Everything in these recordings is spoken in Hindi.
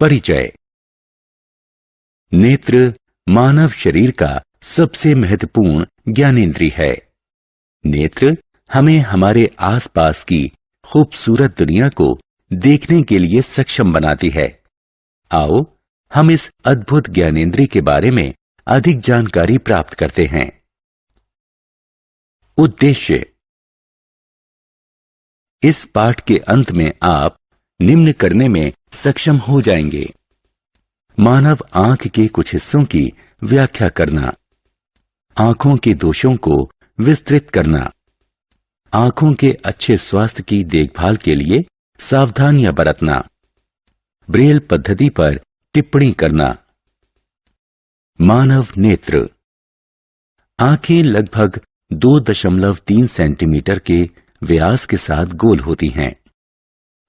परिचय। नेत्र मानव शरीर का सबसे महत्वपूर्ण ज्ञानेंद्रिय है। नेत्र हमें हमारे आसपास की खूबसूरत दुनिया को देखने के लिए सक्षम बनाती है। आओ हम इस अद्भुत ज्ञानेंद्रिय के बारे में अधिक जानकारी प्राप्त करते हैं। उद्देश्य। इस पाठ के अंत में आप निम्न करने में सक्षम हो जाएंगे: मानव आंख के कुछ हिस्सों की व्याख्या करना, आंखों के दोषों को विस्तृत करना, आंखों के अच्छे स्वास्थ्य की देखभाल के लिए सावधानियां बरतना, ब्रेल पद्धति पर टिप्पणी करना। मानव नेत्र। आंखें लगभग 2.3 सेंटीमीटर के व्यास के साथ गोल होती हैं।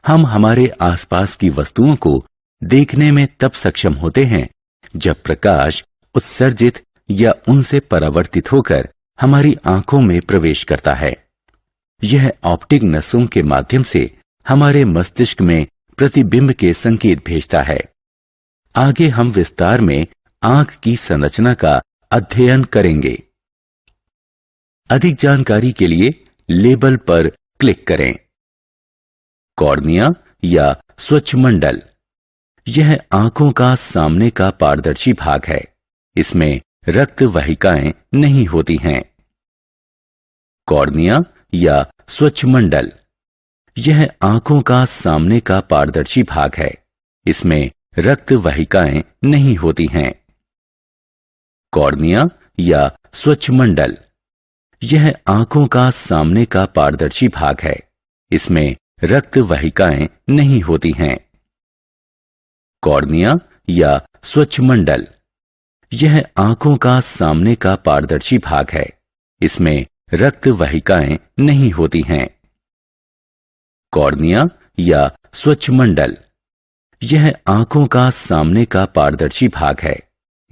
हम हमारे आसपास की वस्तुओं को देखने में तब सक्षम होते हैं जब प्रकाश उत्सर्जित या उनसे परावर्तित होकर हमारी आंखों में प्रवेश करता है। यह ऑप्टिक नसों के माध्यम से हमारे मस्तिष्क में प्रतिबिंब के संकेत भेजता है। आगे हम विस्तार में आंख की संरचना का अध्ययन करेंगे। अधिक जानकारी के लिए लेबल पर क्लिक करें। कॉर्निया या स्वच्छमंडल। यह आंखों का सामने का पारदर्शी भाग है। इसमें रक्त वाहिकाएं नहीं होती हैं। कॉर्निया या स्वच्छमंडल। यह आंखों का सामने का पारदर्शी भाग है। इसमें रक्त वाहिकाएं नहीं होती हैं। कॉर्निया या स्वच्छमंडल। यह आंखों का सामने का पारदर्शी भाग है। इसमें रक्त वाहिकाएं नहीं होती हैं। कॉर्निया या स्वच्छमंडल। यह आंखों का सामने का पारदर्शी भाग है। इसमें रक्त वाहिकाएं नहीं होती हैं। कॉर्निया या स्वच्छमंडल। यह आंखों का सामने का पारदर्शी भाग है।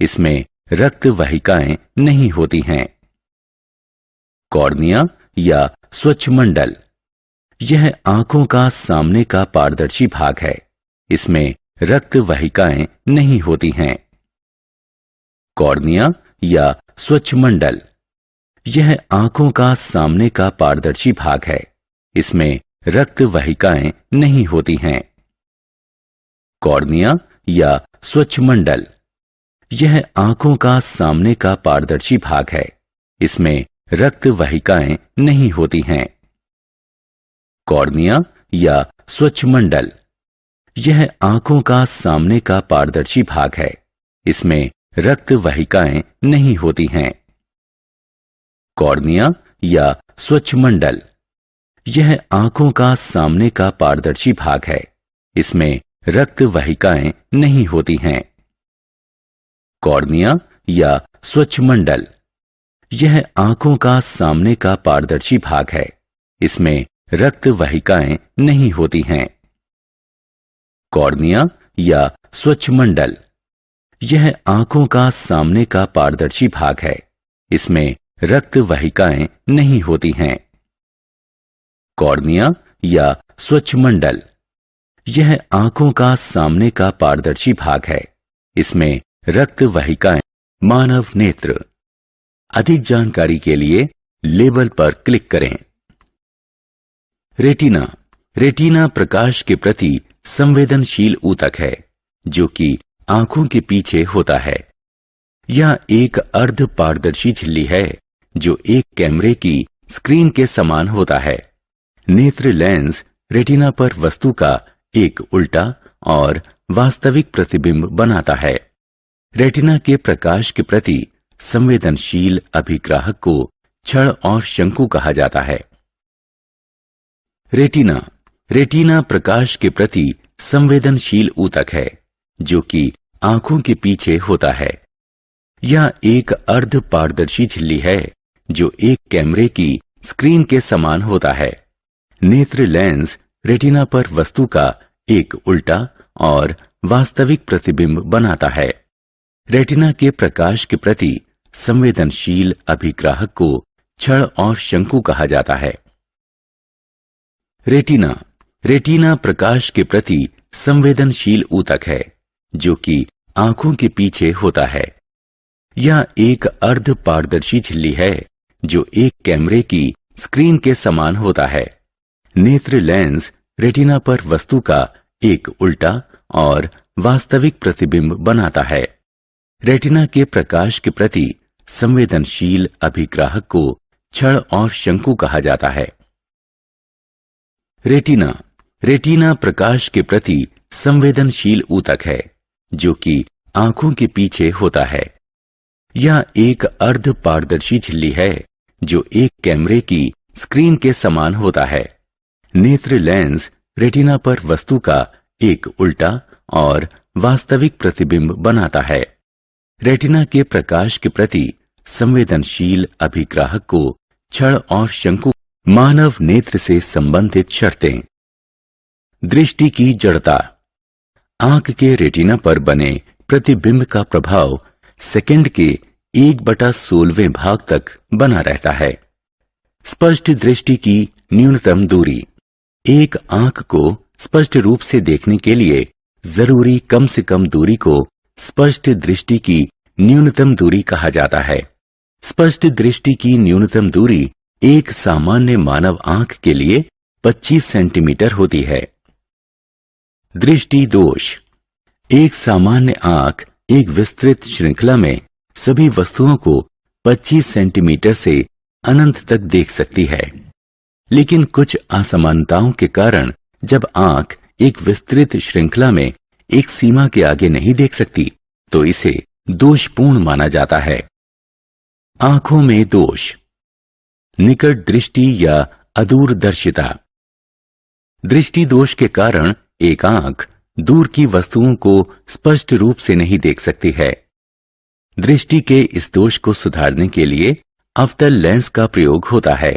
इसमें रक्त वाहिकाएं नहीं होती हैं। कॉर्निया या स्वच्छमंडल। यह आंखों का सामने का पारदर्शी भाग है। इसमें रक्त वाहिकाएं नहीं होती हैं। कॉर्निया या स्वच्छमंडल। यह आंखों का सामने का पारदर्शी भाग है। इसमें रक्त वाहिकाएं नहीं होती हैं। कॉर्निया या स्वच्छमंडल। यह आंखों का सामने का पारदर्शी भाग है। इसमें रक्त वाहिकाएं नहीं होती हैं। कॉर्निया या स्वच्छमंडल। यह आंखों का सामने का पारदर्शी भाग है। इसमें रक्त वाहिकाएं नहीं होती हैं। कॉर्निया या स्वच्छमंडल। यह आंखों का सामने का पारदर्शी भाग है। इसमें रक्त वाहिकाएं नहीं होती हैं। कॉर्निया या स्वच्छमंडल। यह आंखों का सामने का पारदर्शी भाग है। इसमें रक्त वाहिकाएं नहीं होती हैं। कॉर्निया या स्वच्छमंडल। यह आंखों का सामने का पारदर्शी भाग है। इसमें रक्त वाहिकाएं नहीं होती हैं। कॉर्निया या स्वच्छमंडल। यह आंखों का सामने का पारदर्शी भाग है। इसमें रक्त वाहिकाएं। मानव नेत्र। अधिक जानकारी के लिए लेबल पर क्लिक करें। रेटिना। रेटिना प्रकाश के प्रति संवेदनशील ऊतक है जो कि आंखों के पीछे होता है। यह एक अर्ध पारदर्शी झिल्ली है जो एक कैमरे की स्क्रीन के समान होता है। नेत्र लेंस रेटिना पर वस्तु का एक उल्टा और वास्तविक प्रतिबिंब बनाता है। रेटिना के प्रकाश के प्रति संवेदनशील अभिग्राहक को छड़ और शंकु कहा जाता है। रेटिना। रेटिना प्रकाश के प्रति संवेदनशील ऊतक है जो कि आंखों के पीछे होता है। यह एक अर्ध पारदर्शी झिल्ली है जो एक कैमरे की स्क्रीन के समान होता है। नेत्र लेंस रेटिना पर वस्तु का एक उल्टा और वास्तविक प्रतिबिंब बनाता है। रेटिना के प्रकाश के प्रति संवेदनशील अभिग्राहक को छड़ और शंकु कहा जाता है। रेटिना। रेटिना प्रकाश के प्रति संवेदनशील ऊतक है जो कि आंखों के पीछे होता है। यह एक अर्ध पारदर्शी झिल्ली है जो एक कैमरे की स्क्रीन के समान होता है। नेत्र लेंस रेटिना पर वस्तु का एक उल्टा और वास्तविक प्रतिबिंब बनाता है। रेटिना के प्रकाश के प्रति संवेदनशील अभिग्राहक को छड़ और शंकु कहा जाता है। रेटिना प्रकाश के प्रति संवेदनशील ऊतक है जो कि आंखों के पीछे होता है। यह एक अर्ध पारदर्शी झिल्ली है जो एक कैमरे की स्क्रीन के समान होता है। नेत्र लेंस रेटिना पर वस्तु का एक उल्टा और वास्तविक प्रतिबिंब बनाता है। रेटिना के प्रकाश के प्रति संवेदनशील अभिग्राहक को छड़ और शंकु। मानव नेत्र से संबंधित शर्तें। दृष्टि की जड़ता। आंख के रेटिना पर बने प्रतिबिंब का प्रभाव सेकंड के 1/16वें भाग तक बना रहता है। स्पष्ट दृष्टि की न्यूनतम दूरी। एक आंख को स्पष्ट रूप से देखने के लिए जरूरी कम से कम दूरी को स्पष्ट दृष्टि की न्यूनतम दूरी कहा जाता है। स्पष्ट दृष्टि की न्यूनतम दूरी एक सामान्य मानव आंख के लिए 25 सेंटीमीटर होती है। दृष्टि दोष। एक सामान्य आंख एक विस्तृत श्रृंखला में सभी वस्तुओं को 25 सेंटीमीटर से अनंत तक देख सकती है, लेकिन कुछ असमानताओं के कारण जब आंख एक विस्तृत श्रृंखला में एक सीमा के आगे नहीं देख सकती तो इसे दोषपूर्ण माना जाता है। आंखों में दोष। निकट दृष्टि या अदूरदर्शिता। दृष्टि दोष के कारण एक आंख दूर की वस्तुओं को स्पष्ट रूप से नहीं देख सकती है। दृष्टि के इस दोष को सुधारने के लिए अवतल लेंस का प्रयोग होता है।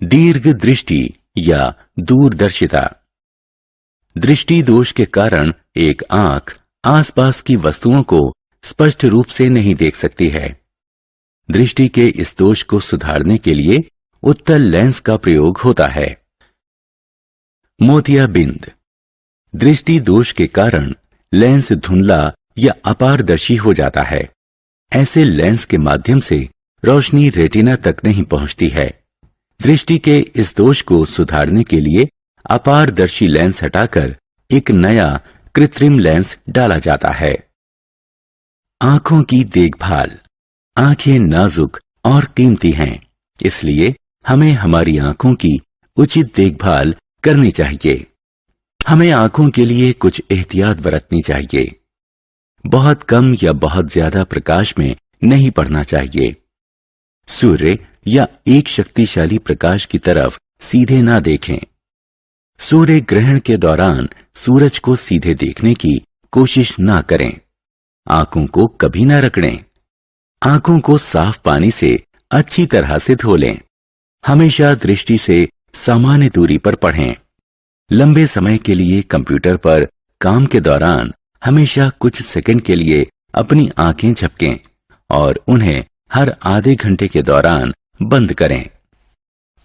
दीर्घ दृष्टि या दूरदर्शिता। दृष्टि दोष के कारण एक आंख आसपास की वस्तुओं को स्पष्ट रूप से नहीं देख सकती है। दृष्टि के इस दोष को सुधारने के लिए उत्तल लेंस का प्रयोग होता है। मोतियाबिंद। दृष्टि दोष के कारण लेंस धुंधला या अपारदर्शी हो जाता है। ऐसे लेंस के माध्यम से रोशनी रेटिना तक नहीं पहुंचती है। दृष्टि के इस दोष को सुधारने के लिए अपारदर्शी लेंस हटाकर एक नया कृत्रिम लेंस डाला जाता है। आंखों की देखभाल। आंखें नाजुक और कीमती हैं, इसलिए हमें हमारी आंखों की उचित देखभाल करनी चाहिए। हमें आंखों के लिए कुछ एहतियात बरतनी चाहिए। बहुत कम या बहुत ज्यादा प्रकाश में नहीं पड़ना चाहिए। सूर्य या एक शक्तिशाली प्रकाश की तरफ सीधे ना देखें। सूर्य ग्रहण के दौरान सूरज को सीधे देखने की कोशिश ना करें। आंखों को कभी ना रगड़ें। आंखों को साफ पानी से अच्छी तरह से धो लें। हमेशा दृष्टि से सामान्य दूरी पर पढ़ें। लंबे समय के लिए कंप्यूटर पर काम के दौरान हमेशा कुछ सेकंड के लिए अपनी आंखें झपकें और उन्हें हर आधे घंटे के दौरान बंद करें।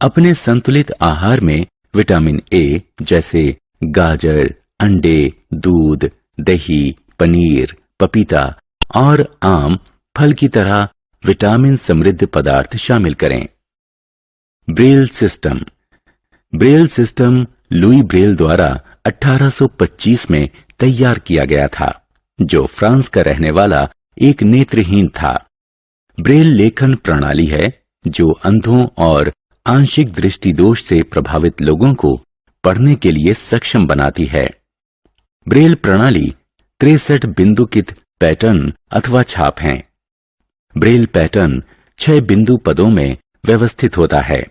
अपने संतुलित आहार में विटामिन ए जैसे गाजर, अंडे, दूध, दही, पनीर, पपीता और आम फल की तरह विटामिन समृद्ध पदार्थ शामिल करें। Braille system. Braille system Louis Braille द्वारा 1825 में तैयार किया गया था, जो फ्रांस का रहने वाला एक नेत्रहीन था। ब्रेल लेखन प्रणाली है जो अंधों और आंशिक दृष्टि दोष से प्रभावित लोगों को पढ़ने के लिए सक्षम बनाती है। ब्रेल प्रणाली 63 बिंदुकित पैटर्न अथवा छाप हैं। ब्रेल पैटर्न 6 बिंदु पदों में व्यवस्थित होता है।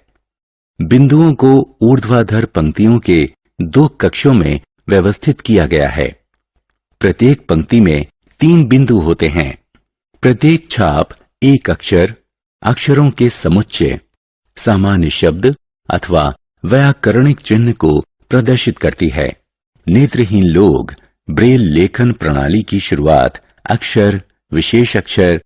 बिंदुओं को ऊर्ध्वाधर पंक्तियों के 2 कक्षों में व्यवस्थित किया गया है। प्रत्येक पंक्ति में 3 बिंदु होते हैं। प्रत्येक छाप एक अक्षर, अक्षरों के समुच्चय, सामान्य शब्द अथवा व्याकरणिक चिन्ह को प्रदर्शित करती है। नेत्रहीन लोग ब्रेल लेखन प्रणाली की शुरुआत अक्षर, विशेष अक्षर